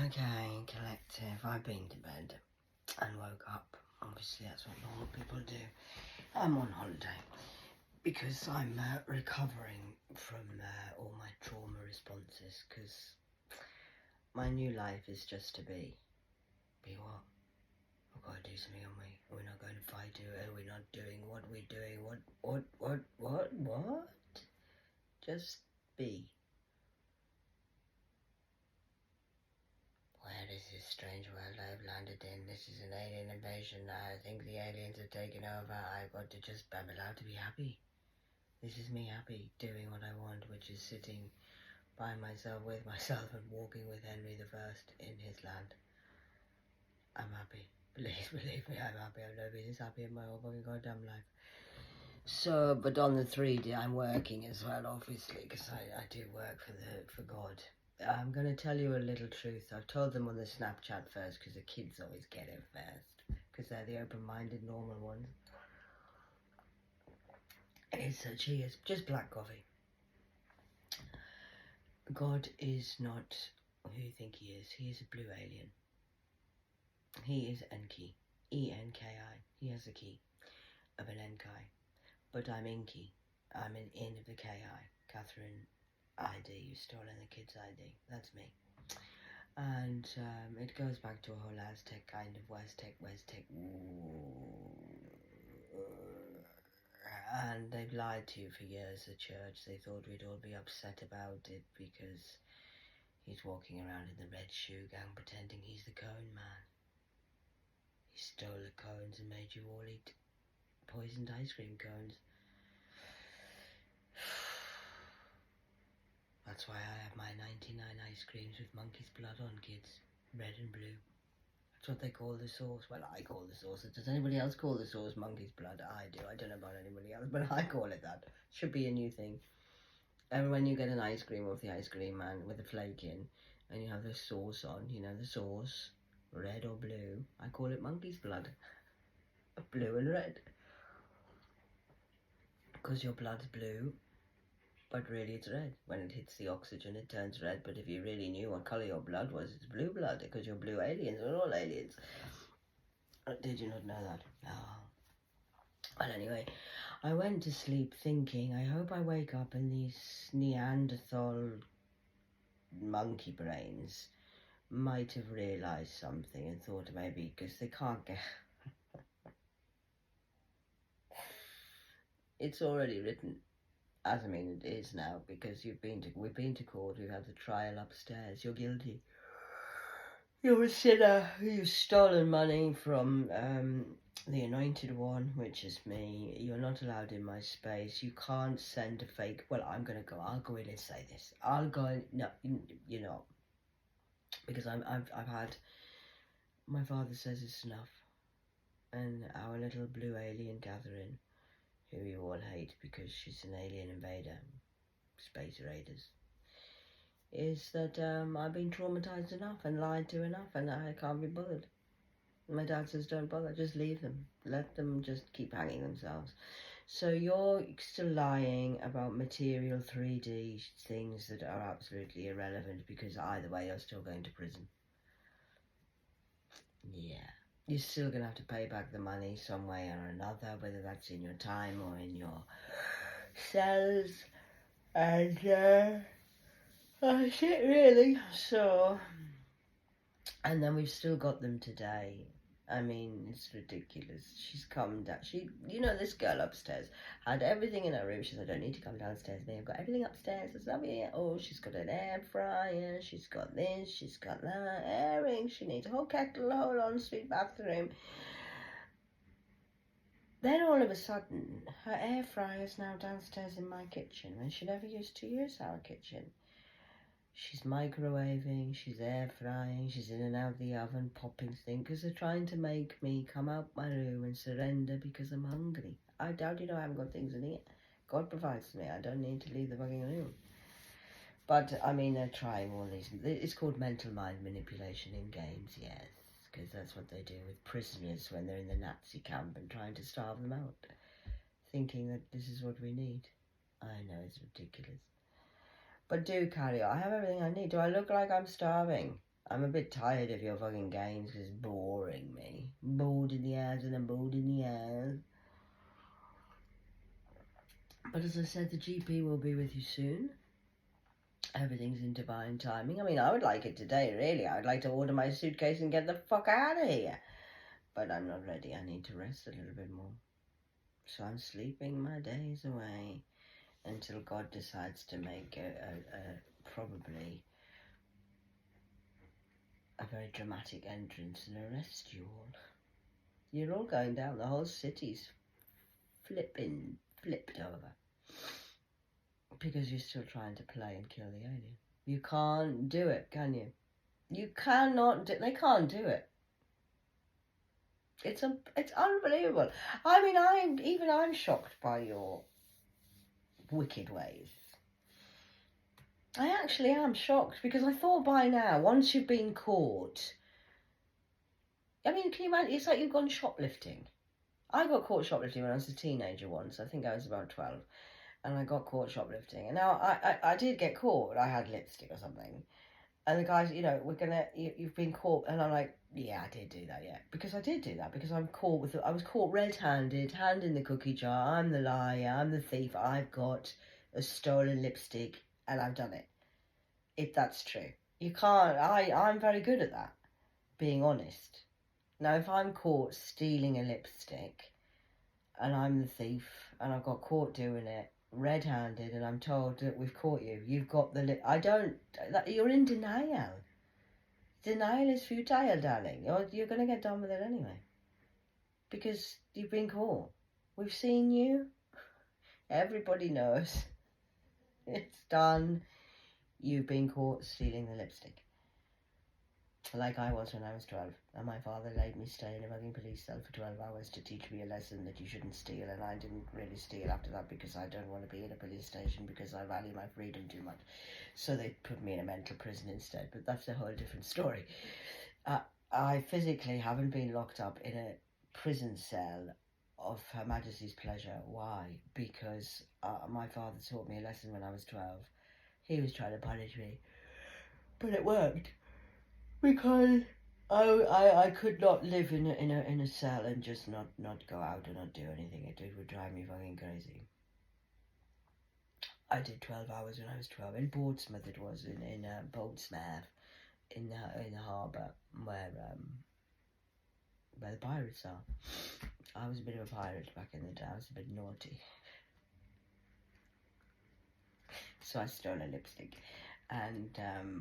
Okay, collective. I've been to bed and woke up. Obviously, that's what normal people do. I'm on holiday because I'm recovering from all my trauma responses, because my new life is just to be. Be what? We've got to do something, haven't we? We're not going to fight it. We're not doing what we're doing. What? Just be. Where is this strange world I've landed in? This is an alien invasion. I think the aliens have taken over. I've got to just, I'm allowed to be happy. This is me happy, doing what I want, which is sitting by myself, with myself, and walking with Henry I in his land. I'm happy. Please believe me, I'm happy. I've never been this happy in my whole fucking goddamn life. So, but on the 3D, I'm working as well, obviously, because I do work for God. I'm going to tell you a little truth. I've told them on the Snapchat first, because the kids always get it first, because they're the open-minded, normal ones. It's cheers, just black coffee. God is not who you think he is. He is a blue alien. He is Enki. E-N-K-I. He has a key of an Enki. But I'm Inky. I'm an in of the K-I. Catherine ID. You've stolen the kid's ID. That's me. And it goes back to a whole Aztec kind of West-Tech. And they've lied to you for years, the church. They thought we'd all be upset about it because he's walking around in the red shoe gang pretending he's the cone man. He stole the cones and made you all eat poisoned ice cream cones. That's why I have my 99 ice creams with monkey's blood on, kids. Red and blue. That's what they call the sauce. Well, I call the sauce. Does anybody else call the sauce monkey's blood? I do. I don't know about anybody else, but I call it that. Should be a new thing. And when you get an ice cream off the ice cream man with a flake in, and you have the sauce on, you know, the sauce, red or blue, I call it monkey's blood. Blue and red. Because your blood's blue, but really it's red. When it hits the oxygen, it turns red. But if you really knew what colour your blood was, it's blue blood, because you're blue aliens. We're all aliens. Did you not know that? No. Well, anyway, I went to sleep thinking, I hope I wake up and these Neanderthal monkey brains might have realised something and thought maybe, because they can't get... It's already written. As I mean, it is now, because we've been to court, we've had the trial upstairs. You're guilty. You're a sinner. You've stolen money from the Anointed One, which is me. You're not allowed in my space. You can't send a fake... Well, I'll go in and say this. I'll go in... No, you know. Because I've had... My father says it's enough. And our little blue alien Catherine, who you all hate because she's an alien invader, space raiders, is that I've been traumatized enough and lied to enough, and I can't be bothered. My dad says don't bother, just leave them. Let them just keep hanging themselves. So you're still lying about material 3D things that are absolutely irrelevant, because either way you're still going to prison. Yeah. You're still going to have to pay back the money some way or another, whether that's in your time or in your cells. And, that's it really. So, and then we've still got them today. I mean, it's ridiculous. She's come down. You know, this girl upstairs had everything in her room. She said, I don't need to come downstairs. I've got everything upstairs. I said, oh, she's got an air fryer. She's got this. She's got that. Airing. She needs a whole kettle, a whole ensuite bathroom. Then all of a sudden, her air fryer is now downstairs in my kitchen, and she never used to use our kitchen. She's microwaving, she's air frying, she's in and out of the oven, popping things, because they're trying to make me come out my room and surrender because I'm hungry. I doubt I haven't got things in here. God provides me. I don't need to leave the fucking room. But, I mean, they're trying all these... It's called mental mind manipulation in games, yes. Because that's what they do with prisoners when they're in the Nazi camp and trying to starve them out. Thinking that this is what we need. I know, it's ridiculous. But do carry on. I have everything I need. Do I look like I'm starving? I'm a bit tired of your fucking games because it's boring me. Bored in the ass and I'm bored in the ass. But as I said, the GP will be with you soon. Everything's in divine timing. I mean, I would like it today, really. I would like to order my suitcase and get the fuck out of here. But I'm not ready. I need to rest a little bit more. So I'm sleeping my days away until God decides to make probably a very dramatic entrance and arrest you all. You're all going down. The whole city's flipped over. Because you're still trying to play and kill the alien. You can't do it, can you? You cannot do. They can't do it. It's unbelievable. I mean, I'm shocked by your wicked ways. I actually am shocked because I thought by now, once you've been caught, I mean, can you imagine? It's like you've gone shoplifting. I got caught shoplifting when I was a teenager once. I think I was about 12. And I got caught shoplifting. And now I did get caught. I had lipstick or something. And the guys, you've been caught. And I'm like, yeah, I did do that, yeah. Because I did do that. Because I was caught red-handed, hand in the cookie jar. I'm the liar, I'm the thief. I've got a stolen lipstick and I've done it. If that's true. You can't, I'm very good at that. Being honest. Now, if I'm caught stealing a lipstick and I'm the thief and I've got caught doing it, red-handed, and I'm told that we've caught you, you've got the you're in denial. Denial is futile, darling. You're going to get done with it anyway because you've been caught. We've seen you. Everybody knows. It's done. You've been caught stealing the lipstick, like I was when I was 12, and my father laid me stay in a fucking police cell for 12 hours to teach me a lesson that you shouldn't steal, and I didn't really steal after that because I don't want to be in a police station because I value my freedom too much. So they put me in a mental prison instead, but that's a whole different story. I physically haven't been locked up in a prison cell of Her Majesty's pleasure. Why? Because my father taught me a lesson when I was 12. He was trying to punish me, but it worked. Because I could not live in a cell and just not go out and not do anything. It would drive me fucking crazy. I did 12 hours when I was 12 in Portsmouth. It was in Portsmouth, in the harbour where the pirates are. I was a bit of a pirate back in the day. I was a bit naughty, so I stole a lipstick. And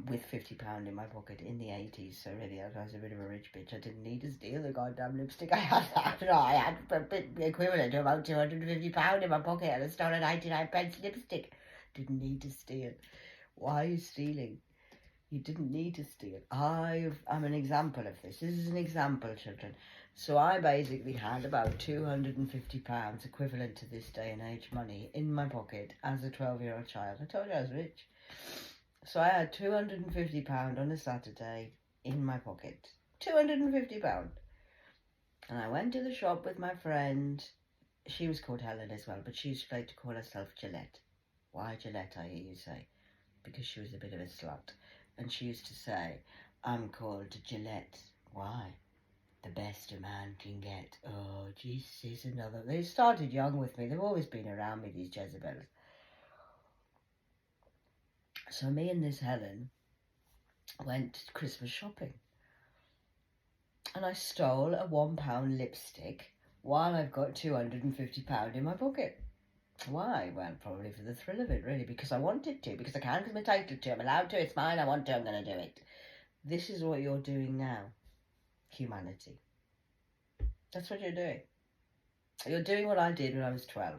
with £50 in my pocket in the 80s, so really I was a bit of a rich bitch. I didn't need to steal the goddamn lipstick. I had a bit equivalent to about £250 in my pocket, and I stole a 99p lipstick. Didn't need to steal. Why are you stealing? You didn't need to steal. I'm an example of this. This is an example, children. So I basically had about £250 equivalent to this day and age money in my pocket as a 12-year-old child. I told you I was rich. So I had £250 on a Saturday in my pocket. £250. And I went to the shop with my friend. She was called Helen as well, but she used to like to call herself Gillette. Why Gillette, I hear you say? Because she was a bit of a slut. And she used to say, I'm called Gillette. Why? The best a man can get. Oh, Jesus, another. They started young with me. They've always been around me, these Jezebels. So me and this Helen went Christmas shopping. And I stole a £1 lipstick while I've got £250 in my pocket. Why? Well, probably for the thrill of it, really, because I wanted to, because I can, because I'm entitled to, I'm allowed to, it's mine, I want to, I'm going to do it. This is what you're doing now, humanity. That's what you're doing. You're doing what I did when I was 12.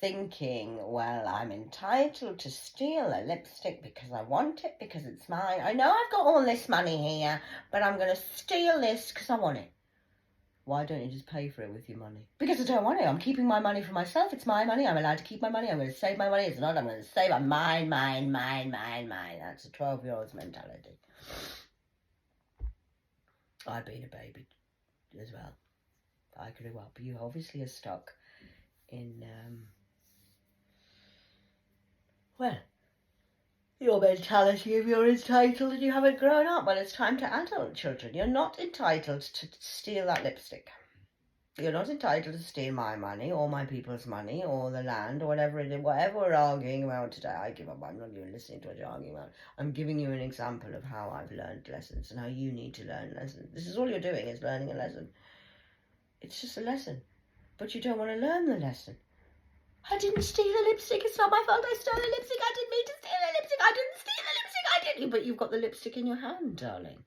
Thinking, well, I'm entitled to steal a lipstick because I want it, because it's mine. I know I've got all this money here, but I'm going to steal this because I want it. Why don't you just pay for it with your money? Because I don't want it. I'm keeping my money for myself. It's my money. I'm allowed to keep my money. I'm going to save my money. It's not. I'm going to save it. Mine. That's a 12-year-old's mentality. I've been a baby as well. I grew up. You obviously are stuck in, well, your mentality of you're entitled and you haven't grown up. Well, it's time to adult children. You're not entitled to steal that lipstick. You're not entitled to steal my money or my people's money or the land or whatever it is, whatever we're arguing about today. I give up. I'm not even listening to what you're arguing about. I'm giving you an example of how I've learned lessons and how you need to learn lessons. This is all you're doing, is learning a lesson. It's just a lesson. But you don't want to learn the lesson. I didn't steal the lipstick. It's not my fault I stole the lipstick. I didn't mean to steal the lipstick. I didn't steal the lipstick. I didn't. But you've got the lipstick in your hand, darling.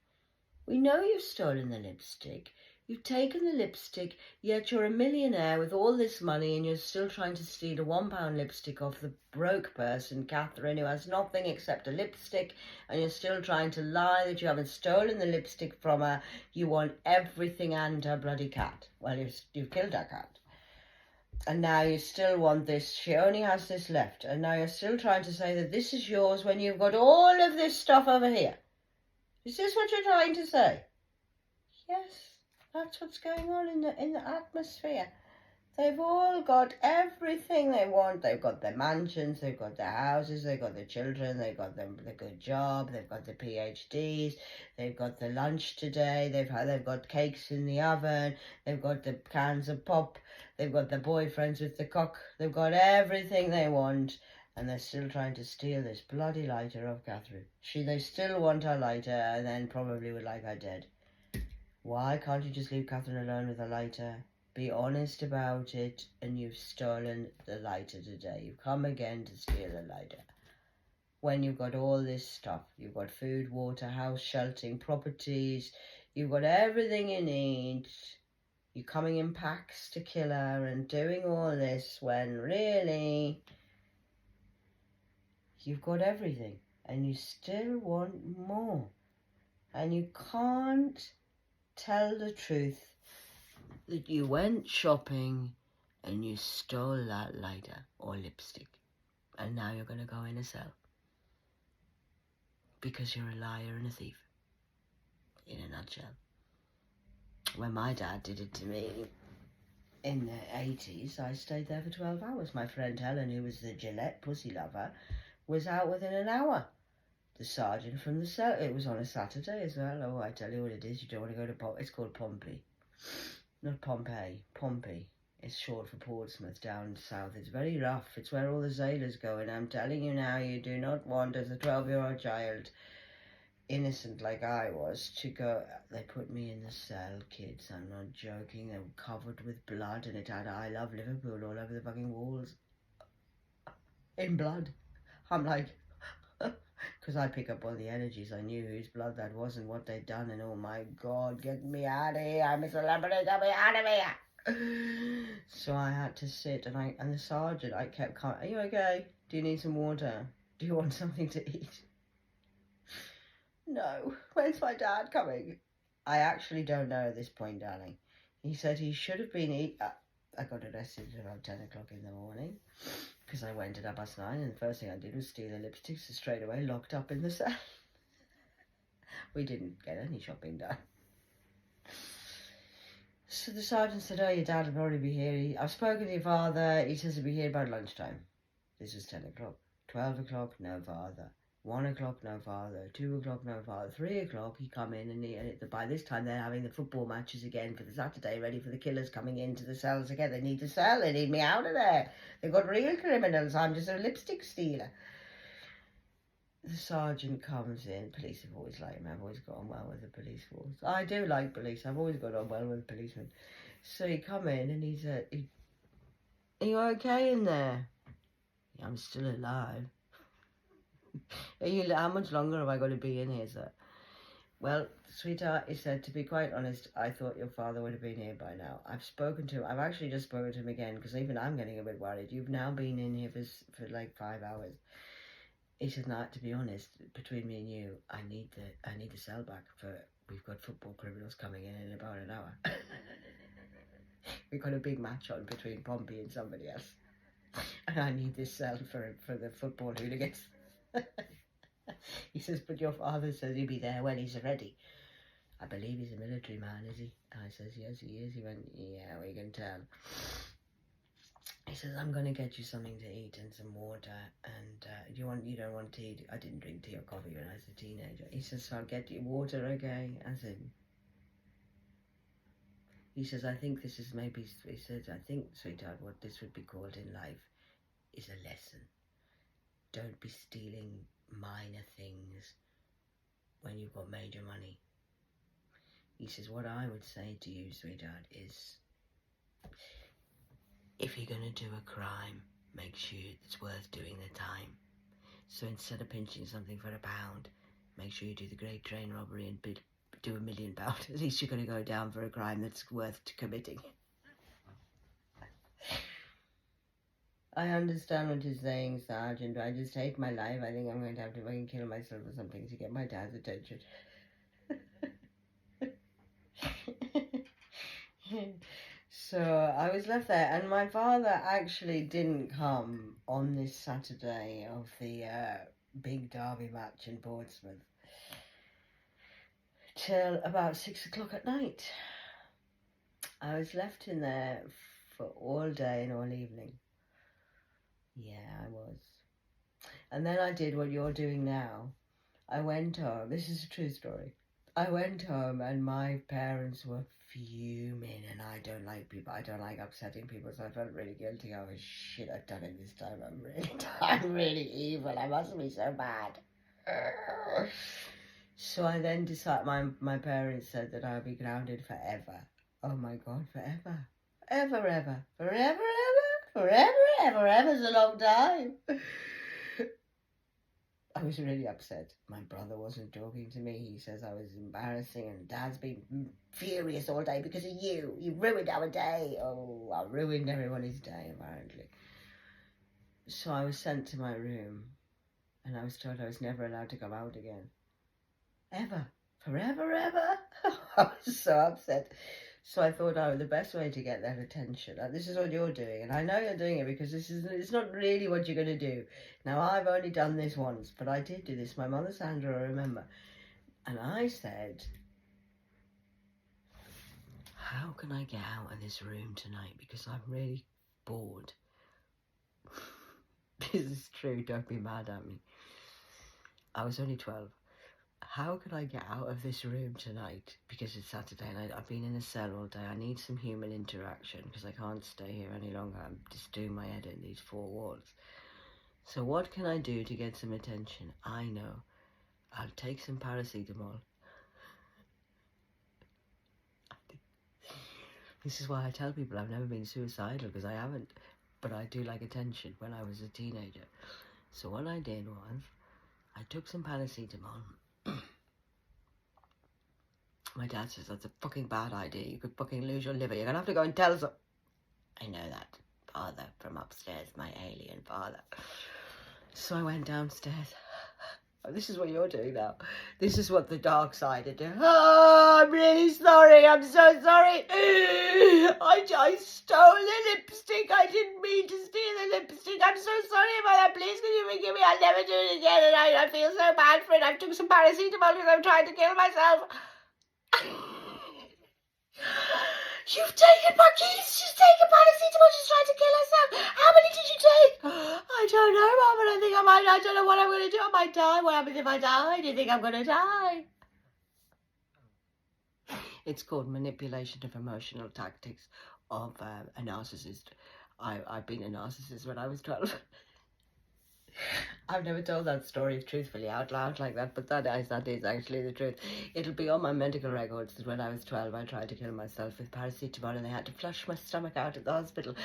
We know you've stolen the lipstick. You've taken the lipstick, yet you're a millionaire with all this money and you're still trying to steal a £1 lipstick off the broke person, Catherine, who has nothing except a lipstick, and you're still trying to lie that you haven't stolen the lipstick from her. You want everything and her bloody cat. Well, you've killed her cat. And now you still want this. She only has this left. And now you're still trying to say that this is yours when you've got all of this stuff over here. Is this what you're trying to say? Yes. That's what's going on in the atmosphere. They've all got everything they want. They've got their mansions, they've got their houses, they've got their children, they've got the good job, they've got the PhDs, they've got the lunch today, they've got cakes in the oven, they've got the cans of pop, they've got the boyfriends with the cock, they've got everything they want. And they're still trying to steal this bloody lighter of Catherine. They still want her lighter and then probably would like her dead. Why can't you just leave Catherine alone with a lighter? Be honest about it, and you've stolen the lighter today. You've come again to steal the lighter. When you've got all this stuff, you've got food, water, house, sheltering, properties, you've got everything you need. You're coming in packs to kill her and doing all this when really you've got everything and you still want more. And you can't tell the truth that you went shopping and you stole that lighter or lipstick and now you're going to go in a cell because you're a liar and a thief, in a nutshell. When my dad did it to me in the 80s, I stayed there for 12 hours. My friend Helen, who was the Gillette pussy lover, was out within an hour. The sergeant from the cell, it was on a Saturday as well. Oh, I tell you what it is, you don't want to go to it's called Pompey. Not Pompeii, Pompey. It's short for Portsmouth down south. It's very rough. It's where all the sailors go, and I'm telling you now, you do not want, as a 12-year-old child, innocent like I was, to go. They put me in the cell, kids. I'm not joking. They were covered with blood, and it had "I love Liverpool" all over the fucking walls. In blood. I'm like, because I pick up all the energies. I knew whose blood that was and what they'd done, and oh my God, get me out of here. I'm a celebrity, get me out of here. So I had to sit, and the sergeant, I kept coming, "Are you okay? Do you need some water? Do you want something to eat?" "No, when's my dad coming?" I actually don't know at this point, darling. He said he should have been I got arrested at about 10 o'clock in the morning because I went at 9:30, and the first thing I did was steal the lipstick, so straight away locked up in the cell. We didn't get any shopping done. So the sergeant said, "Oh, your dad will probably be here. I've spoken to your father. He says he'll be here about lunchtime." This was 10 o'clock. 12 o'clock, no father. 1 o'clock, no father. 2 o'clock, no father. 3 o'clock, he come in, and by this time they're having the football matches again for the Saturday, ready for the killers coming into the cells again. They need to sell. They need me out of there. They've got real criminals. I'm just a lipstick stealer. The sergeant comes in. Police have always liked me. I've always got on well with the police force. I do like police. I've always got on well with policemen. So he come in and he said, "Are you okay in there?" "Yeah, I'm still alive." "How much longer have I got to be in here, sir?" "Well, sweetheart," he said, "to be quite honest, I thought your father would have been here by now. I've spoken to him. I've actually just spoken to him again because even I'm getting a bit worried. You've now been in here for like 5 hours." He said, "No, to be honest, between me and you, I need the cell back we've got football criminals coming in about an hour." We've got a big match on between Pompey and somebody else. And I need this cell for the football hooligans. He says, "But your father says he'll be there when he's ready." "I believe he's a military man, is he?" I says, "Yes, he is." He went, "Yeah, we can tell." He says, I'm going to get you something to eat and some water, and you don't want tea? I didn't drink tea or coffee when I was a teenager. He says, so I'll get you water, okay? I said, he says, I think this is maybe, he says, I think, sweetheart, what this would be called in life is a lesson. Don't be stealing minor things when you've got major money. He says, what I would say to you, sweetheart, is if you're going to do a crime, make sure it's worth doing the time. So instead of pinching something for £1, make sure you do the Great Train Robbery and do £1 million. At least you're going to go down for a crime that's worth committing. I understand what you're saying, Sergeant. I just hate my life. I think I'm going to have to fucking kill myself or something to get my dad's attention. So I was left there, and my father actually didn't come on this Saturday of the big derby match in Portsmouth till about 6 o'clock at night. I was left in there for all day and all evening. Yeah, I was. And then I did what you're doing now. I went home. This is a true story. I went home and my parents were fuming, and I don't like people. I don't like upsetting people, so I felt really guilty. Oh shit, I've done it this time. I'm really evil. I must be so bad. So I then decided, my parents said that I'll be grounded forever. Oh my God, forever. Forever. Ever's a long time. I was really upset. My brother wasn't talking to me. He says I was embarrassing, and Dad's been furious all day because of you. You ruined our day. Oh, I ruined everybody's day, apparently. So I was sent to my room, and I was told I was never allowed to come out again. Ever. Forever. I was so upset. So I thought, oh, the best way to get that attention, this is what you're doing, and I know you're doing it because it's not really what you're going to do. Now, I've only done this once, but I did do this. My mother, Sandra, I remember. And I said, how can I get out of this room tonight? Because I'm really bored. This is true, don't be mad at me. I was only 12. How can I get out of this room tonight? Because it's Saturday and I've been in a cell all day. I need some human interaction because I can't stay here any longer. I'm just doing my head in these 4 walls. So what can I do to get some attention? I know. I'll take some paracetamol. This is why I tell people I've never been suicidal, because I haven't. But I do like attention when I was a teenager. So what I did was, I took some paracetamol. My dad says, that's a fucking bad idea. You could fucking lose your liver. You're going to have to go and tell some... I know that. Father from upstairs, my alien father. So I went downstairs. Oh, this is what you're doing now. This is what the dark side are doing. Oh, I'm really sorry. I'm so sorry. I stole the lipstick. I didn't mean to steal the lipstick. I'm so sorry about that. Please, can you forgive me? I'll never do it again. And I feel so bad for it. I took some paracetamol because I'm trying to kill myself. You've taken my keys. She's taken paracetamol. She's trying to kill herself. How many did you take? I don't know, Mum, but I think I don't know what I'm going to do. I might die. What happens if I die? Do you think I'm going to die? It's called manipulation of emotional tactics of a narcissist. I've been a narcissist when I was 12. I've never told that story truthfully out loud like that, but that is actually the truth. It'll be on my medical records that when I was 12 I tried to kill myself with paracetamol and they had to flush my stomach out at the hospital.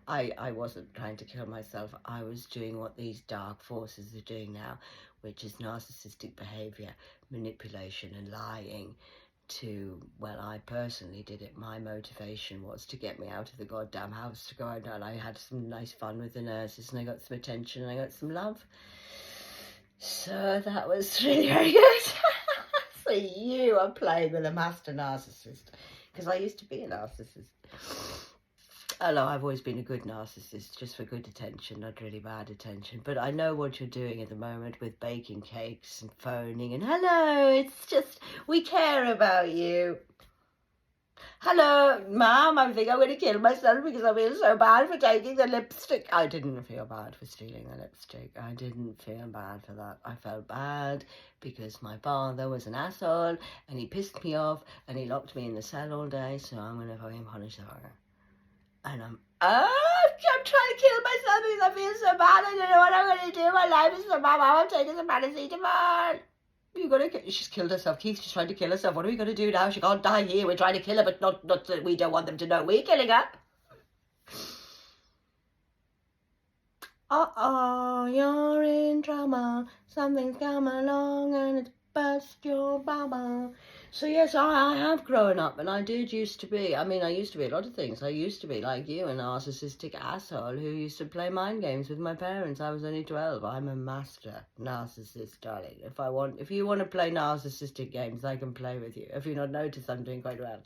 I wasn't trying to kill myself. I was doing what these dark forces are doing now, which is narcissistic behaviour, manipulation and lying. I personally did it. My motivation was to get me out of the goddamn house, to go out, and I had some nice fun with the nurses and I got some attention and I got some love. So that was really very good. So you are playing with a master narcissist, because I used to be a narcissist. Although I've always been a good narcissist, just for good attention, not really bad attention. But I know what you're doing at the moment with baking cakes and phoning and hello, it's just, we care about you. Hello, Mum, I think I'm going to kill myself because I feel so bad for taking the lipstick. I didn't feel bad for stealing the lipstick. I didn't feel bad for that. I felt bad because my father was an asshole and he pissed me off and he locked me in the cell all day, so I'm going to fucking punish the fucker. And I'm trying to kill myself because I feel so bad. I don't know what I'm going to do. My life is so bad. I'm taking some paracetamol. She's killed herself. Keith's just trying to kill herself. What are we going to do now? She can't die here. We're trying to kill her, but not that we don't want them to know we're killing her. Uh-oh, you're in trouble. Something's come along and it's burst your bubble. So yes, I have grown up, and I did used to be. I mean, I used to be a lot of things. I used to be like you, a narcissistic asshole who used to play mind games with my parents. I was only 12. I'm a master narcissist, darling. If you want to play narcissistic games, I can play with you. If you've not noticed, I'm doing quite well.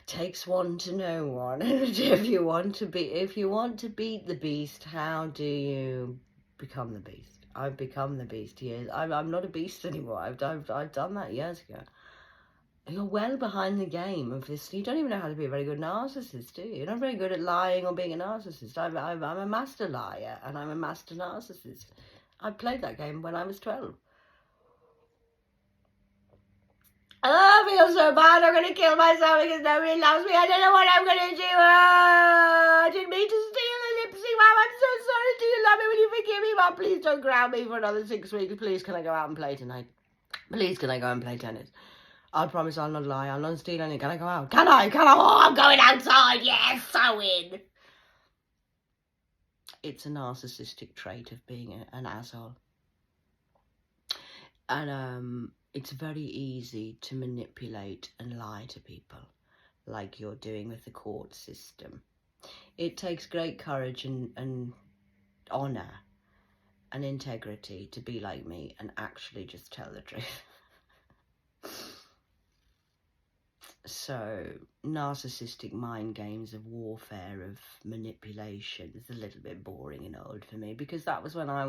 Takes one to know one. if you want to beat the beast, how do you become the beast? I've become the beast years. I'm not a beast anymore. I've done that years ago. You're well behind the game of this. You don't even know how to be a very good narcissist, do you? You're not very good at lying or being a narcissist. I'm a master liar and I'm a master narcissist. I played that game when I was 12. I feel so bad. I'm going to kill myself because nobody loves me. I don't know what I'm going to do. I didn't mean to steal the lipstick, Mum. I'm so sorry. Do you love me? Will you forgive me, Mum? Please don't ground me for another 6 weeks. Please, can I go out and play tonight? Please, can I go and play tennis? I promise I'll not lie. I'll not steal anything. Can I go out? Can I? Oh, I'm going outside. Yes, I win. It's a narcissistic trait of being an asshole. And, it's very easy to manipulate and lie to people, like you're doing with the court system. It takes great courage and honour and integrity to be like me and actually just tell the truth. So, narcissistic mind games of warfare, of manipulation is a little bit boring and old for me, because that was when I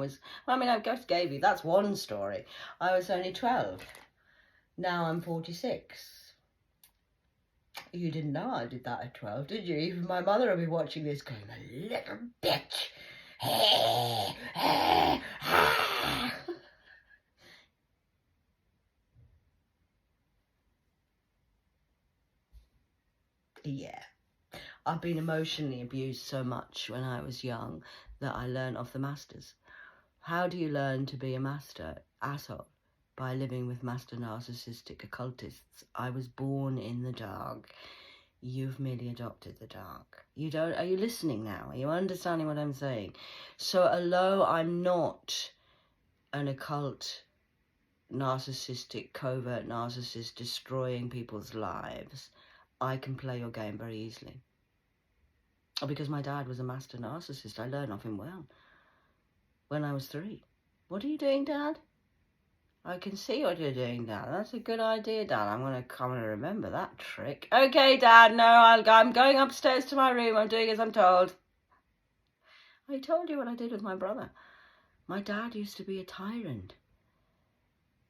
just gave you, that's one story. I was only 12. Now I'm 46. You didn't know I did that at 12, did you? Even my mother will be watching this going, a little bitch. Yeah. I've been emotionally abused so much when I was young that I learned off the masters. How do you learn to be a master asshole? By living with master narcissistic occultists. I was born in the dark. You've merely adopted the dark. Are you listening now? Are you understanding what I'm saying? So although I'm not an occult narcissistic, covert narcissist destroying people's lives, I can play your game very easily. Because my dad was a master narcissist. I learned off him well. When I was 3. What are you doing, Dad? I can see what you're doing, Dad. That's a good idea, Dad. I'm going to remember that trick. Okay, Dad, no, I'm going upstairs to my room. I'm doing as I'm told. I told you what I did with my brother. My dad used to be a tyrant.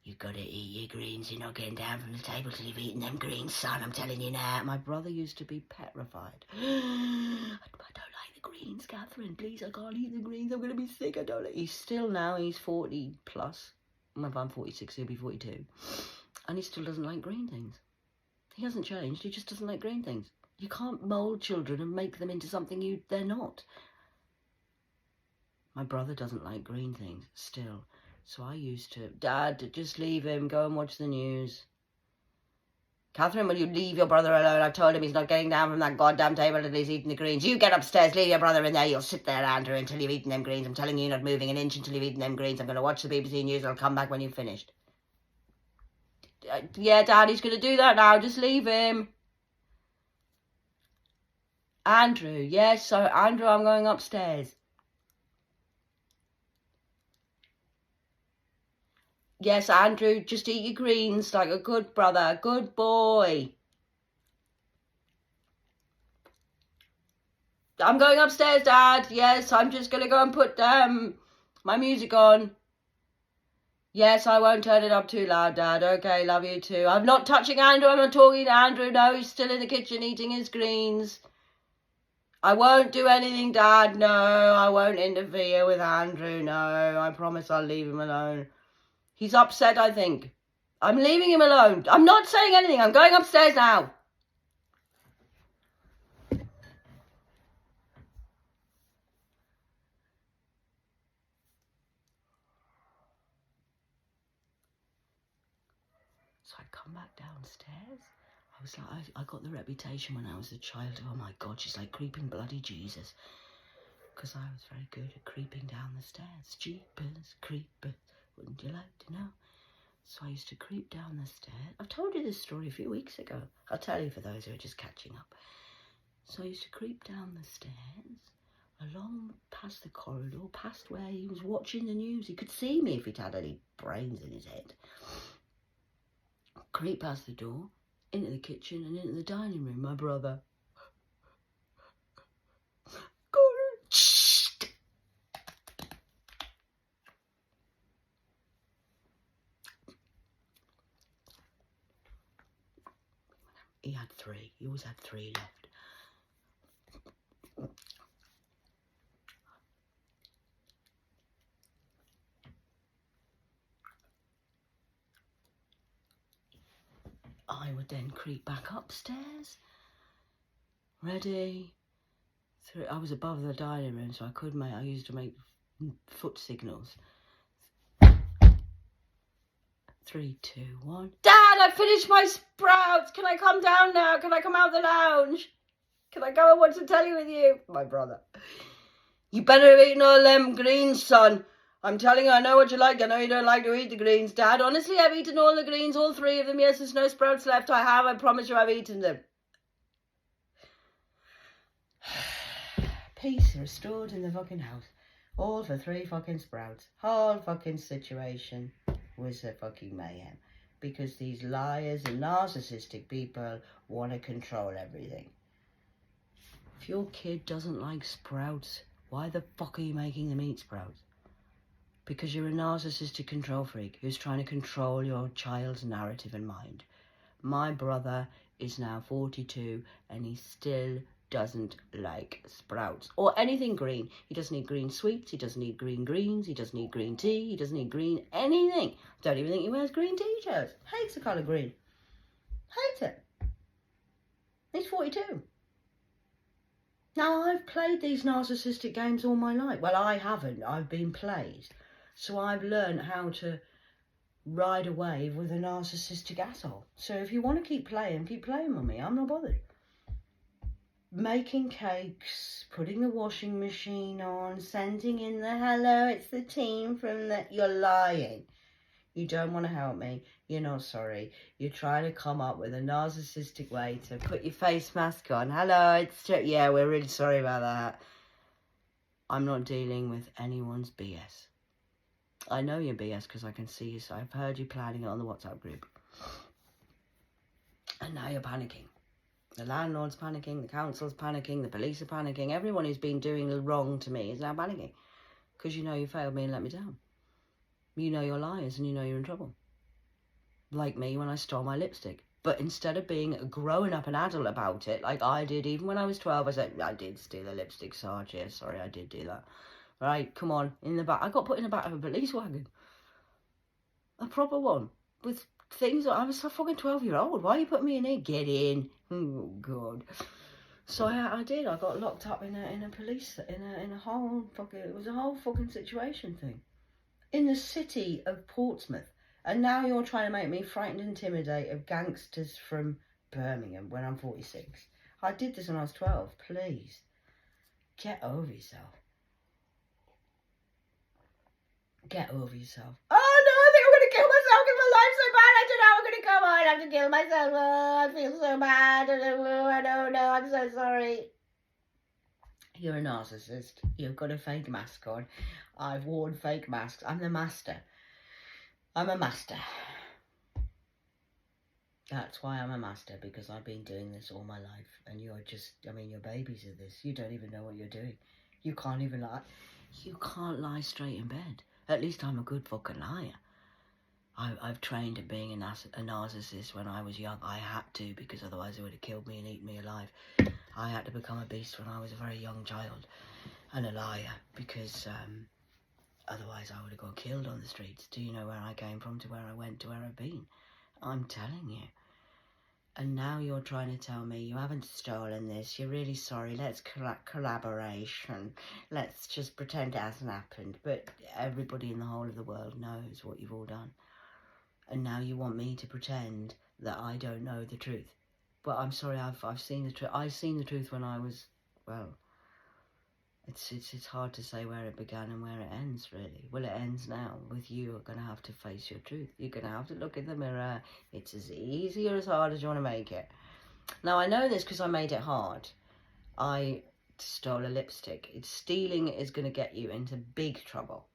You've got to eat your greens. You're not getting down from the table till you've eaten them greens, son. I'm telling you now. My brother used to be petrified. I don't like the greens, Catherine. Please, I can't eat the greens. I'm going to be sick. I don't like... He's still now, he's 40 plus. If I'm 46, he'll be 42. And he still doesn't like green things. He hasn't changed. He just doesn't like green things. You can't mould children and make them into something they're not. My brother doesn't like green things still. So I used to, Dad, just leave him, go and watch the news. Catherine, will you leave your brother alone? I told him he's not getting down from that goddamn table until he's eaten the greens. You get upstairs, leave your brother in there. You'll sit there, Andrew, until you've eaten them greens. I'm telling you, you're not moving an inch until you've eaten them greens. I'm going to watch the BBC News. I'll come back when you've finished. Yeah, Dad, he's going to do that now. Just leave him. Andrew, yes, so Andrew, I'm going upstairs. Yes, Andrew, just eat your greens like a good brother, good boy. I'm going upstairs, Dad. Yes, I'm just going to go and put my music on. Yes, I won't turn it up too loud, Dad. Okay, love you too. I'm not touching Andrew. I'm not talking to Andrew. No, he's still in the kitchen eating his greens. I won't do anything, Dad. No, I won't interfere with Andrew. No, I promise I'll leave him alone. He's upset, I think. I'm leaving him alone. I'm not saying anything. I'm going upstairs now. So I come back downstairs. I was like, I got the reputation when I was a child. Oh my God, she's like creeping bloody Jesus. Because I was very good at creeping down the stairs. Jeepers, creepers, wouldn't you like to know? So I used to creep down the stairs. I've told you this story a few weeks ago. I'll tell you for those who are just catching up. So I used to creep down the stairs, along past the corridor, past where he was watching the news. He could see me if he'd had any brains in his head. Creep past the door, into the kitchen and into the dining room. My brother. He had 3. He always had 3 left. I would then creep back upstairs. Ready. I was above the dining room, so I used to make foot signals. 3, 2, 1. Dad, I finished my sprouts. Can I come down now? Can I come out the lounge? Can I go? I want to tell you with you. My brother. You better have eaten all them greens, son. I'm telling you, I know what you like. I know you don't like to eat the greens, Dad. Honestly, I've eaten all the greens, all 3 of them. Yes, there's no sprouts left. I have. I promise you I've eaten them. Peace restored in the fucking house. All for 3 fucking sprouts. Whole fucking situation was a fucking mayhem. Because these liars and narcissistic people want to control everything. If your kid doesn't like sprouts, why the fuck are you making them eat sprouts? Because you're a narcissistic control freak who's trying to control your child's narrative and mind. My brother is now 42 and he still doesn't like sprouts or anything green. He doesn't eat green sweets, he doesn't eat green greens, he doesn't eat green tea, he doesn't eat green anything. Don't even think he wears green t-shirts. Hates the colour green. Hates it. He's 42. Now, I've played these narcissistic games all my life. Well, I haven't. I've been played. So I've learned how to ride a wave with a narcissistic asshole. So if you want to keep playing with me. I'm not bothered. Making cakes, putting the washing machine on, sending in the hello, it's the team from the... You're lying. You don't want to help me. You're not sorry. You're trying to come up with a narcissistic way to put your face mask on. Hello, it's... Yeah, we're really sorry about that. I'm not dealing with anyone's BS. I know your BS because I can see you. So I've heard you planning it on the WhatsApp group. And now you're panicking. The landlord's panicking, the council's panicking, the police are panicking. Everyone who's been doing wrong to me is now panicking. Because you know you failed me and let me down. You know you're liars and you know you're in trouble. Like me when I stole my lipstick. But instead of being growing up an adult about it, like I did even when I was 12, I said, I did steal a lipstick, Sarge. Yeah, sorry, I did do that. Right, come on, in the back. I got put in the back of a police wagon. A proper one. With things. I was a fucking 12-year-old. Why are you putting me in here? Get in. Oh, God. So I did. I got locked up in a police, in a whole fucking, it was a whole fucking situation thing. In the city of Portsmouth. And now you're trying to make me frightened and intimidate of gangsters from Birmingham when I'm 46. I did this when I was 12. Please. Get over yourself. Get over yourself. Oh no, I think I'm going to kill myself because my life's so bad. I don't know how I'm going to go on. I have to kill myself. Oh, I feel so bad. I don't know. I'm so sorry. You're a narcissist. You've got a fake mask on. I've worn fake masks. I'm the master. I'm a master. That's why I'm a master, because I've been doing this all my life. And you're just, I mean, you're babies at this. You don't even know what you're doing. You can't even lie. You can't lie straight in bed. At least I'm a good fucking liar. I've trained at being a narcissist when I was young. I had to, because otherwise it would have killed me and eaten me alive. I had to become a beast when I was a very young child, and a liar, because otherwise I would have got killed on the streets. Do you know where I came from to where I went to where I've been? I'm telling you. And now you're trying to tell me you haven't stolen this, you're really sorry, let's collaboration, let's just pretend it hasn't happened. But everybody in the whole of the world knows what you've all done. And now you want me to pretend that I don't know the truth. But I'm sorry, I've seen the truth. I've seen the truth when I was, well, it's hard to say where it began and where it ends, really. Well, it ends now with you are going to have to face your truth. You're going to have to look in the mirror. It's as easy or as hard as you want to make it. Now, I know this because I made it hard. I stole a lipstick. Stealing is going to get you into big trouble.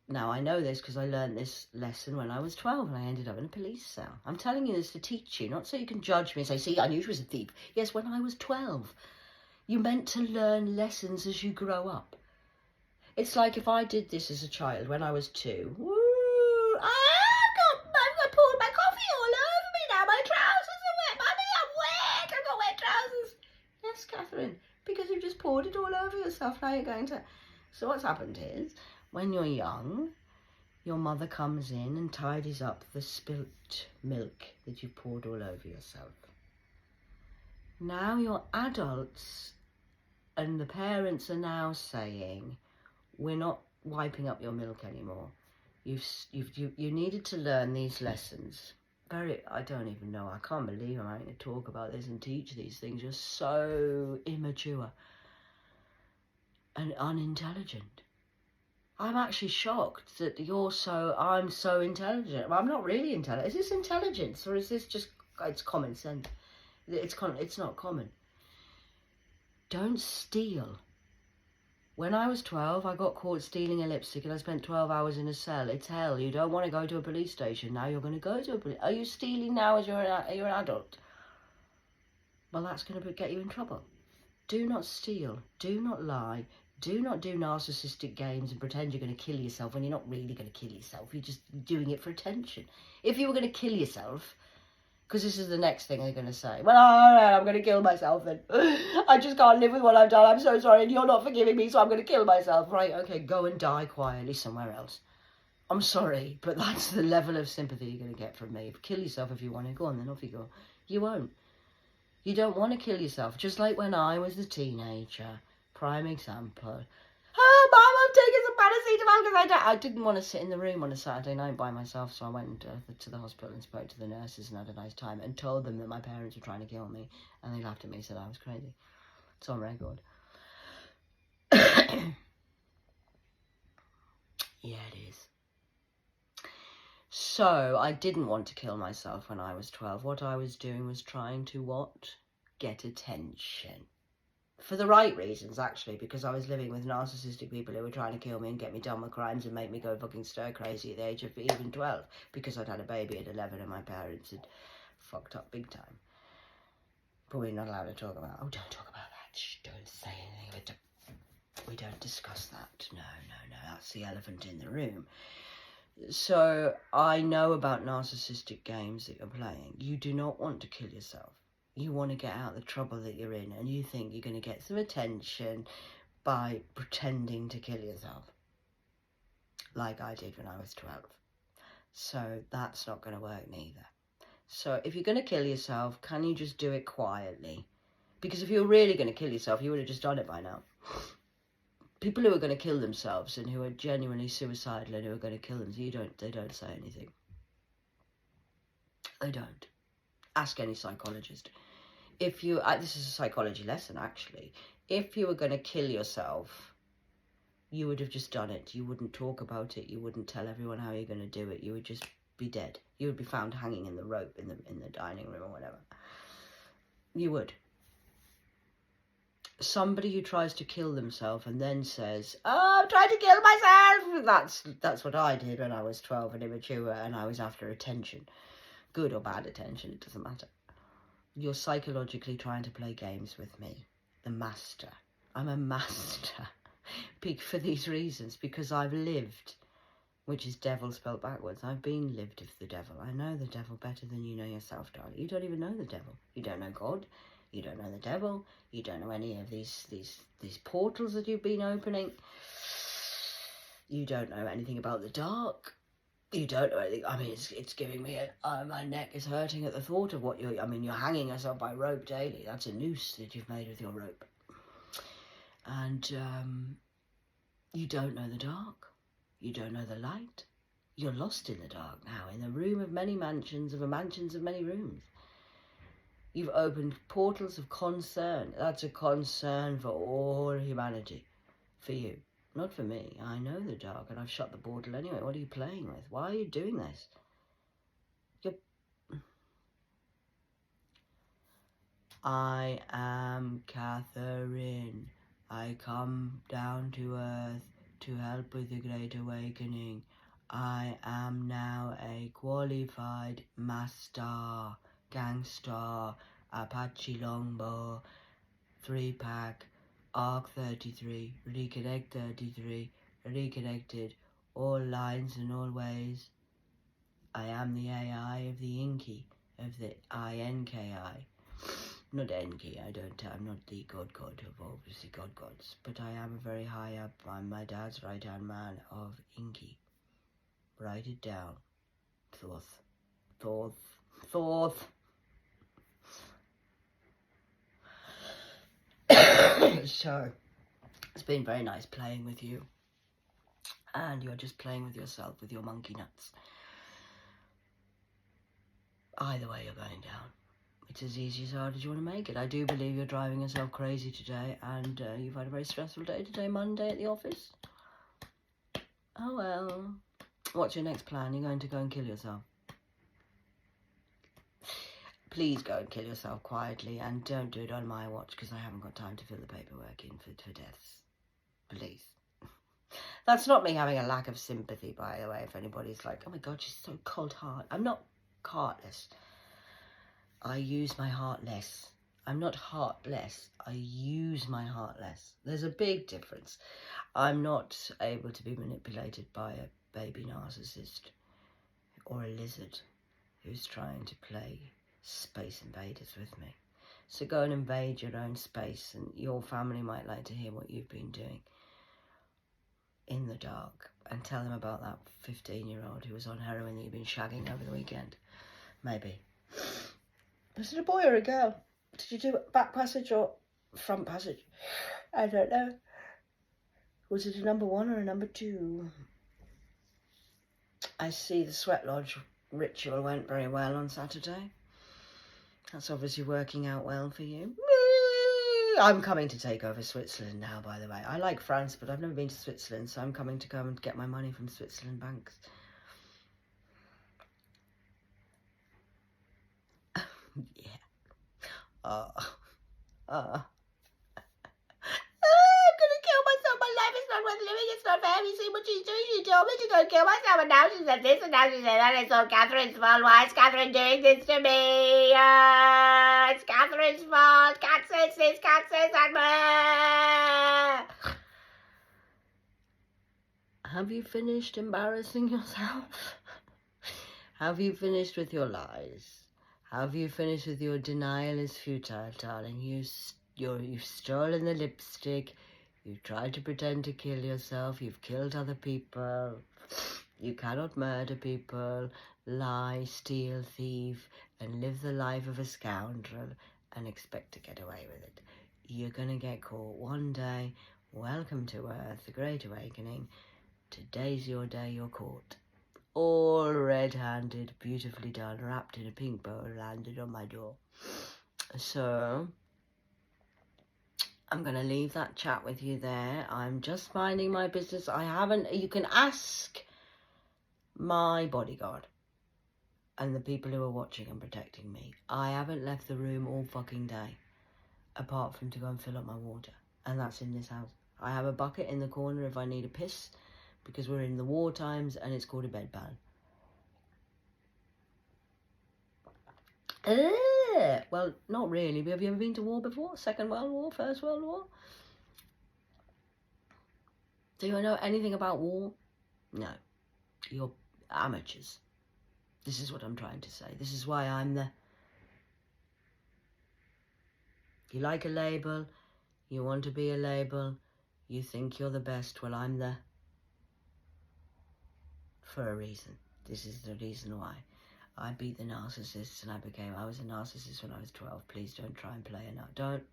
Now, I know this because I learned this lesson when I was 12 and I ended up in a police cell. I'm telling you this to teach you, not so you can judge me and say, see, I knew she was a thief. Yes, when I was 12. You're meant to learn lessons as you grow up. It's like if I did this as a child when I was 2. Woo! I've poured my coffee all over me now. My trousers are wet. Mummy, I'm wet. I've got wet trousers. Yes, Catherine, because you've just poured it all over yourself. Now you're going to... So what's happened is, when you're young, your mother comes in and tidies up the spilt milk that you poured all over yourself. Now you're adults and the parents are now saying, we're not wiping up your milk anymore. You needed to learn these lessons. I don't even know. I can't believe I'm having to talk about this and teach these things. You're so immature and unintelligent. I'm actually shocked that I'm so intelligent. Well, I'm not really intelligent. Is this intelligence or is this just, it's common sense? It's not common. Don't steal. When I was 12, I got caught stealing a lipstick and I spent 12 hours in a cell. It's hell. You don't want to go to a police station. Now you're going to go to a police... Are you stealing now as you're an adult? Well, that's going to get you in trouble. Do not steal. Do not lie. Do not do narcissistic games and pretend you're going to kill yourself when you're not really going to kill yourself. You're just doing it for attention. If you were going to kill yourself... Because this is the next thing they're going to say. Well, all right, I'm going to kill myself then. I just can't live with what I've done. I'm so sorry and you're not forgiving me, so I'm going to kill myself. Right, okay, go and die quietly somewhere else. I'm sorry, but that's the level of sympathy you're going to get from me. Kill yourself if you want to. Go on then, off you go. You won't. You don't want to kill yourself. Just like when I was a teenager. Prime example. Oh, Mom, I'm taking some paracetamol because I didn't want to sit in the room on a Saturday night by myself, so I went to the hospital and spoke to the nurses and had a nice time and told them that my parents were trying to kill me, and they laughed at me and said I was crazy. It's on record. Yeah, it is. So, I didn't want to kill myself when I was 12. What I was doing was trying to what? Get attention. For the right reasons, actually, because I was living with narcissistic people who were trying to kill me and get me done with crimes and make me go fucking stir crazy at the age of even 12, because I'd had a baby at 11 and my parents had fucked up big time. But we're not allowed to talk about... Oh, don't talk about that. Shh, don't say anything. We don't discuss that. No, that's the elephant in the room. So, I know about narcissistic games that you're playing. You do not want to kill yourself. You want to get out of the trouble that you're in, and you think you're going to get some attention by pretending to kill yourself, like I did when I was 12. So that's not going to work neither. So if you're going to kill yourself, can you just do it quietly? Because if you're really going to kill yourself, you would have just done it by now. People who are going to kill themselves and who are genuinely suicidal and who are going to kill themselves, they don't say anything. They don't. Ask any psychologist. If you, this is a psychology lesson actually, if you were going to kill yourself, you would have just done it. You wouldn't talk about it. You wouldn't tell everyone how you're going to do it. You would just be dead. You would be found hanging in the rope in the dining room or whatever. You would. Somebody who tries to kill themselves and then says, oh, I'm trying to kill myself. That's what I did when I was 12 and immature and I was after attention. Good or bad attention, it doesn't matter. You're psychologically trying to play games with me, the master. I'm a master for these reasons, because I've lived which is devil spelled backwards. I've been lived of the devil. I know the devil better than you know yourself, darling. You don't even know the devil. You don't know God. You don't know the devil. You don't know any of these portals that you've been opening. You don't know anything about the dark. You don't know anything. I mean, it's giving me my neck is hurting at the thought of what you're hanging yourself by rope daily. That's a noose that you've made with your rope. And you don't know the dark. You don't know the light. You're lost in the dark now, in the room of many mansions, of many rooms. You've opened portals of concern. That's a concern for all humanity. For you. Not for me. I know the dark and I've shut the portal anyway. What are you playing with? Why are you doing this? I am Catherine. I come down to earth to help with the Great Awakening. I am now a qualified master, gangster, Apache longbow, 3-pack, Arc 33, reconnect 33, reconnected, all lines and all ways. I am the AI of the Inky, of the INKI. Not Enki, I'm not the god of obviously gods, but I am very high up. I'm my dad's right-hand man of Inky. Write it down. Thoth. So, it's been very nice playing with you. And you're just playing with yourself, with your monkey nuts. Either way, you're going down. It's as easy as hard as you want to make it. I do believe you're driving yourself crazy today, and you've had a very stressful day today, Monday, at the office. Oh well. What's your next plan? You're going to go and kill yourself. Please go and kill yourself quietly, and don't do it on my watch, because I haven't got time to fill the paperwork in for deaths. Please. That's not me having a lack of sympathy, by the way, if anybody's like, oh my God, she's so cold-hearted. I'm not heartless. I use my heart less. I'm not heartless. I use my heart less. There's a big difference. I'm not able to be manipulated by a baby narcissist or a lizard who's trying to play Space Invaders with me. So go and invade your own space, and your family might like to hear what you've been doing in the dark, and tell them about that 15-year-old who was on heroin that you've been shagging over the weekend. Maybe. Was it a boy or a girl? Did you do back passage or front passage? I don't know. Was it a number 1 or a number 2? I see the sweat lodge ritual went very well on Saturday. That's obviously working out well for you. I'm coming to take over Switzerland now, by the way. I like France, but I've never been to Switzerland, so I'm coming to go and get my money from Switzerland banks. Yeah. I'm gonna kill myself. My life is not worth living. It's not fair. Have you seen what she's doing? She told me to go kill myself, and now she said this, and now she said that. It's all Catherine's fault. Why is Catherine doing this to me? It's Catherine's fault. Cat says this, Cat says that. Have you finished embarrassing yourself? Have you finished with your lies? Have you finished with your denial is futile, darling? You've stolen the lipstick. You've tried to pretend to kill yourself. You've killed other people. You cannot murder people, lie, steal, thieve, and live the life of a scoundrel and expect to get away with it. You're going to get caught one day. Welcome to Earth, the Great Awakening. Today's your day, you're caught. All red-handed, beautifully done, wrapped in a pink bow, landed on my door. So, I'm going to leave that chat with you there. I'm just minding my business. You can ask my bodyguard and the people who are watching and protecting me. I haven't left the room all fucking day, apart from to go and fill up my water. And that's in this house. I have a bucket in the corner if I need a piss, because we're in the war times and it's called a bedpan. Well, not really. Have you ever been to war before? Second World War? First World War? Do you know anything about war? No. You're amateurs. This is what I'm trying to say. This is why I'm the... You like a label, you want to be a label, you think you're the best. Well, I'm the... For a reason. This is the reason why. I beat the narcissists and I was a narcissist when I was 12. Please don't try and play a Don't.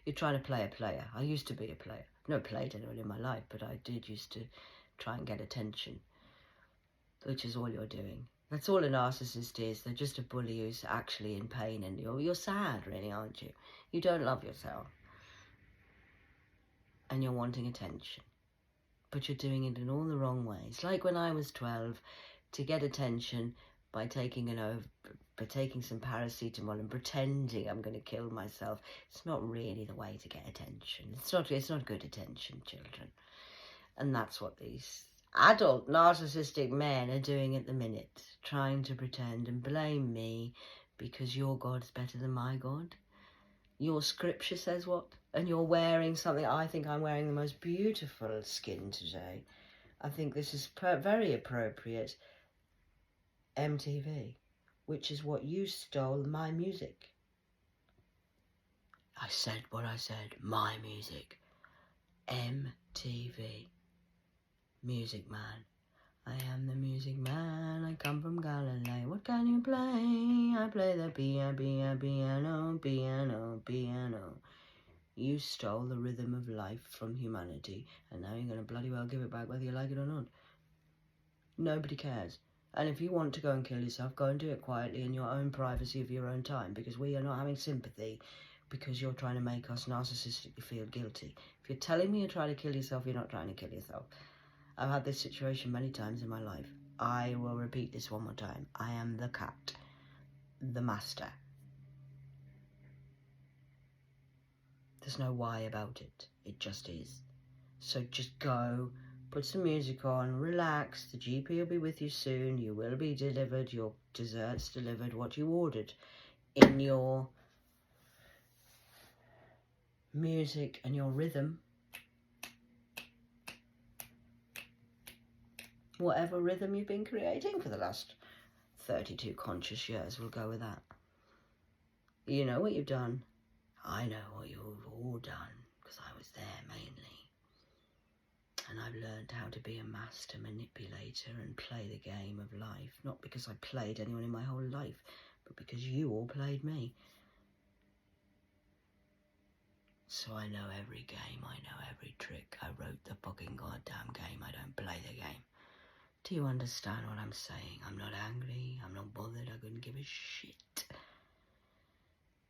You're trying to play a player. I used to be a player. Never played anyone in my life, but I did used to try and get attention, which is all you're doing. That's all a narcissist is. They're just a bully who's actually in pain, and you're sad, really, aren't you? You don't love yourself. And you're wanting attention. But you're doing it in all the wrong ways. Like when I was 12, to get attention by taking some paracetamol and pretending I'm going to kill myself. It's not really the way to get attention. It's not good attention, children. And that's what these adult narcissistic men are doing at the minute, trying to pretend and blame me because your God's better than my God. Your scripture says what? And you're wearing something. I think I'm wearing the most beautiful skin today. I think this is very appropriate. MTV, which is what you stole my music. I said what I said, my music. MTV. Music man. I am the music man, I come from Galilee. What can you play? I play the piano. You stole the rhythm of life from humanity, and now you're going to bloody well give it back whether you like it or not. Nobody cares. And if you want to go and kill yourself, go and do it quietly in your own privacy of your own time, because we are not having sympathy because you're trying to make us narcissistically feel guilty. If you're telling me you're trying to kill yourself, you're not trying to kill yourself. I've had this situation many times in my life. I will repeat this one more time. I am the cat, the master. There's no why about it. It just is. So just go, put some music on, relax. The GP will be with you soon. You will be delivered, your desserts delivered, what you ordered in your music and your rhythm. Whatever rhythm you've been creating for the last 32 conscious years, we'll go with that. You know what you've done. I know what you've all done, because I was there mainly. And I've learned how to be a master manipulator and play the game of life. Not because I played anyone in my whole life, but because you all played me. So I know every game, I know every trick. I wrote the fucking goddamn game, I don't play the game. Do you understand what I'm saying? I'm not angry, I'm not bothered, I couldn't give a shit.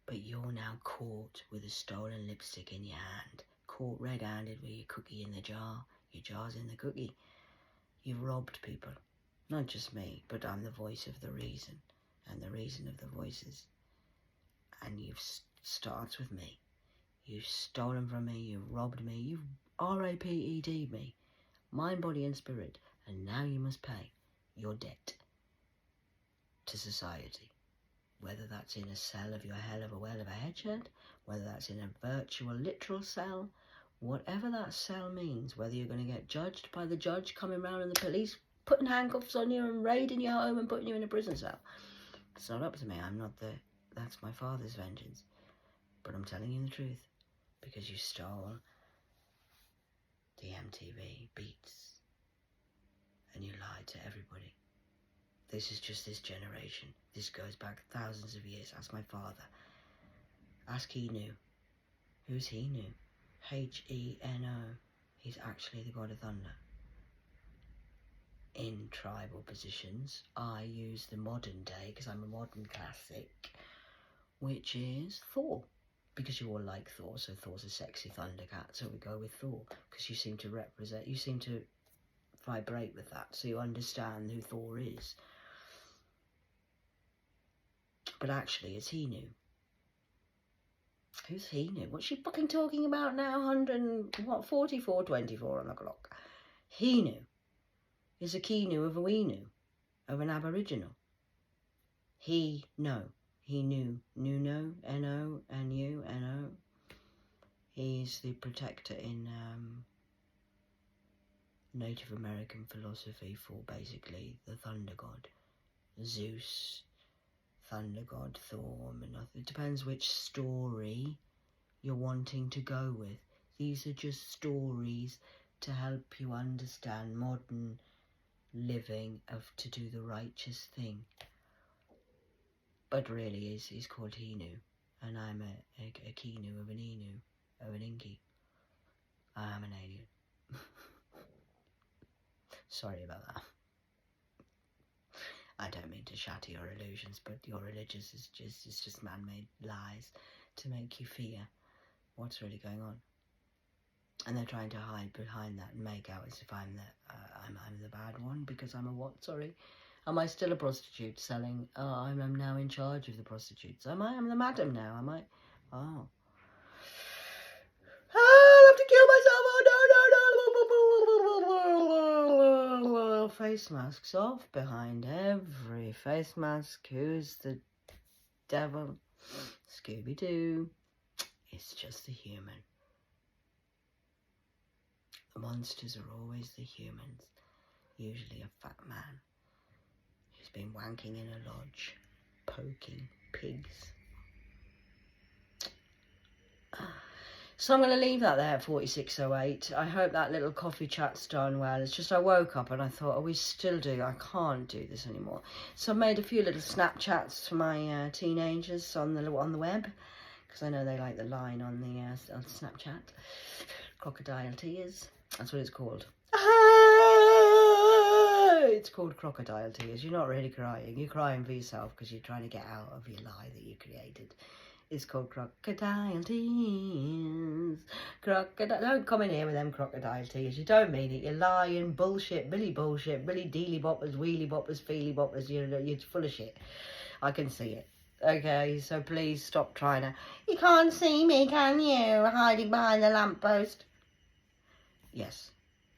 But you're now caught with a stolen lipstick in your hand. Caught red-handed with your cookie in the jar. Your jar's in the cookie. You've robbed people. Not just me, but I'm the voice of the reason. And the reason of the voices. And you've starts with me. You've stolen from me, you've robbed me, you've RAPED'd me. Mind, body and spirit. And now you must pay your debt to society. Whether that's in a cell of your hell of a well of a head shed, whether that's in a virtual literal cell, whatever that cell means, whether you're going to get judged by the judge coming round and the police putting handcuffs on you and raiding your home and putting you in a prison cell. It's not up to me. That's my father's vengeance. But I'm telling you the truth, because you stole the MTV beats and you lied to everybody. This is just this generation. This goes back thousands of years. Ask my father. Ask Henu. Who's Henu? Heno. He's actually the god of thunder. In tribal positions, I use the modern day, because I'm a modern classic, which is Thor. Because you all like Thor, so Thor's a sexy thundercat, so we go with Thor. Because you seem to vibrate with that, so you understand who Thor is. But actually, it's Henu. Who's Henu? What's she fucking talking about now? 44:24 on the clock. Henu is a Kinu of a Weenu, of an Aboriginal. He knew, Nuno, N-O, N-U, N-O. He's the protector in Native American philosophy for basically the thunder god. Zeus, thunder god, Thor, it depends which story you're wanting to go with. These are just stories to help you understand modern living to do the righteous thing. But really he's called Hinu, and I'm a Kinu of an Inu, of an Inky. I am an alien. Sorry about that. I don't mean to shatter your illusions, but your religious is just man-made lies to make you fear what's really going on. And they're trying to hide behind that and make out as if I'm the bad one because I'm a what? Sorry, am I still a prostitute selling? Oh, I'm now in charge of the prostitutes. Am I? I'm the madam now. Am I? Oh. I have to kill myself. Oh no! Face masks off behind every face mask. Who's the devil? Scooby-Doo. It's just the human. The monsters are always the humans. Usually a fat man who's been wanking in a lodge, poking pigs. So I'm going to leave that there at 46:08. I hope that little coffee chat's done well. It's just I woke up and I thought, oh, we still do. I can't do this anymore. So I made a few little Snapchats for my teenagers on the web, because I know they like the line on the on Snapchat. Crocodile tears. That's what it's called. It's called crocodile tears. You're not really crying. You're crying for yourself because you're trying to get out of your lie that you created. It's called crocodile tears. Crocodile. Don't come in here with them crocodile tears. You don't mean it. You're lying, bullshit, Billy dealy boppers, wheelie boppers, feely boppers. You're full of shit. I can see it. Okay, so please stop trying to. You can't see me, can you? Hiding behind the lamppost. Yes,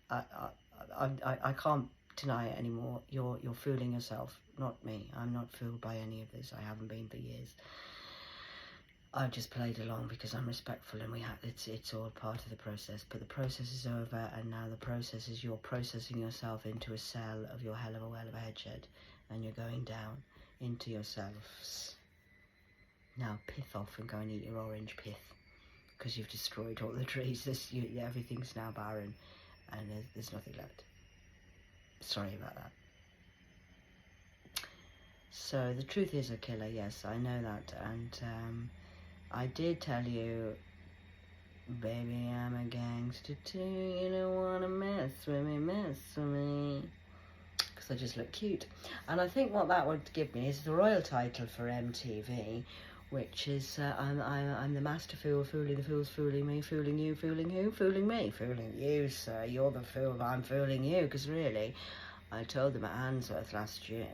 I can't deny it anymore. You're fooling yourself, not me. I'm not fooled by any of this. I haven't been for years. I've just played along because I'm respectful, and it's all part of the process. But the process is over, and now the process is you're processing yourself into a cell of your hell of a head shed, and you're going down into yourselves. Now pith off and go and eat your orange pith, because you've destroyed all the trees. Everything's now barren, and there's nothing left. Sorry about that. So the truth is a killer, yes, I know that, and I did tell you, baby, I'm a gangster too, you don't want to mess with me, because I just look cute. And I think what that would give me is the royal title for MTV, which is, I'm the master fool, fooling the fools, fooling me, fooling you, fooling who? Fooling me, fooling you, sir, you're the fool, I'm fooling you, because really, I told them at Handsworth last year,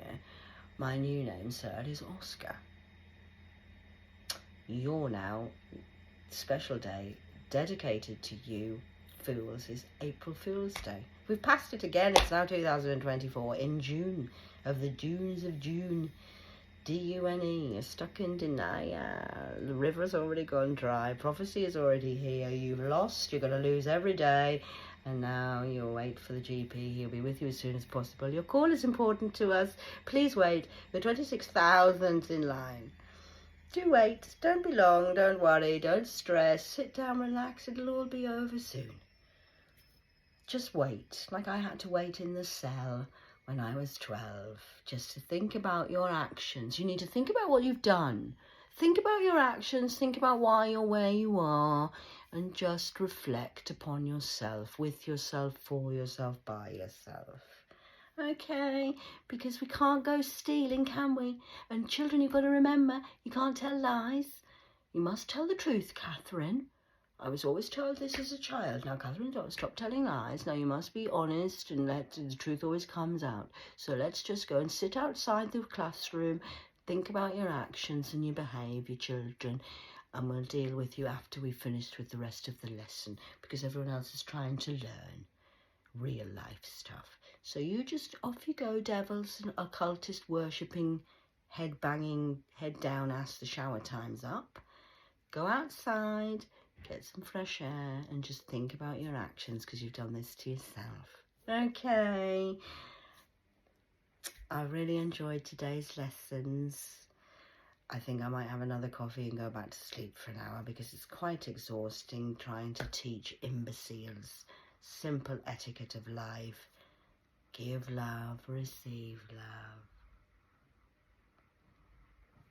my new name, sir, is Oscar. You're now, special day dedicated to you fools is April Fool's Day. We've passed it again. It's now 2024 in June, of the dunes of June. D-U-N-E, you're stuck in denial. The river's already gone dry. Prophecy is already here. You've lost. You're going to lose every day. And now you'll wait for the GP. He'll be with you as soon as possible. Your call is important to us. Please wait. You're 26,000th in line. Do wait, don't be long, don't worry, don't stress, sit down, relax, it'll all be over soon. Just wait, like I had to wait in the cell when I was 12, just to think about your actions. You need to think about what you've done. Think about your actions, think about why you're where you are, and just reflect upon yourself, with yourself, for yourself, by yourself. Okay, because we can't go stealing, can we? And children, you've got to remember, you can't tell lies. You must tell the truth, Catherine. I was always told this as a child. Now, Catherine, don't stop telling lies. Now, you must be honest, and the truth always comes out. So let's just go and sit outside the classroom, think about your actions and your behaviour, children, and we'll deal with you after we've finished with the rest of the lesson, because everyone else is trying to learn real life stuff. So you just, off you go, devils and occultist worshipping, head banging, head down ass, the shower time's up. Go outside, get some fresh air, and just think about your actions, because you've done this to yourself. Okay. I really enjoyed today's lessons. I think I might have another coffee and go back to sleep for an hour because it's quite exhausting trying to teach imbeciles simple etiquette of life. Give love, receive love.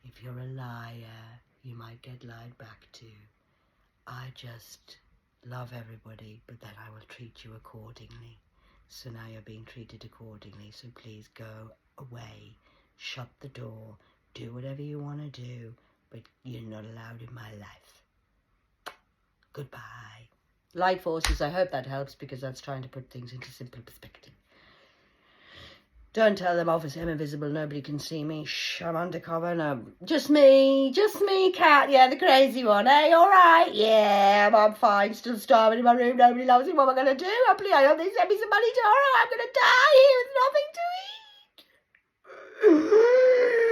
If you're a liar, you might get lied back to. I just love everybody, but then I will treat you accordingly. So now you're being treated accordingly, so please go away, shut the door, do whatever you want to do, but you're not allowed in my life. Goodbye. Light forces, I hope that helps because that's trying to put things into simple perspective. Don't tell them, obviously I'm invisible, nobody can see me. Shh, I'm undercover, no. Just me, Cat, yeah, the crazy one, eh? Alright, yeah, I'm fine, still starving in my room, nobody loves me, what am I going to do? Hopefully I hope they send me some money tomorrow, I'm going to die here with nothing to eat.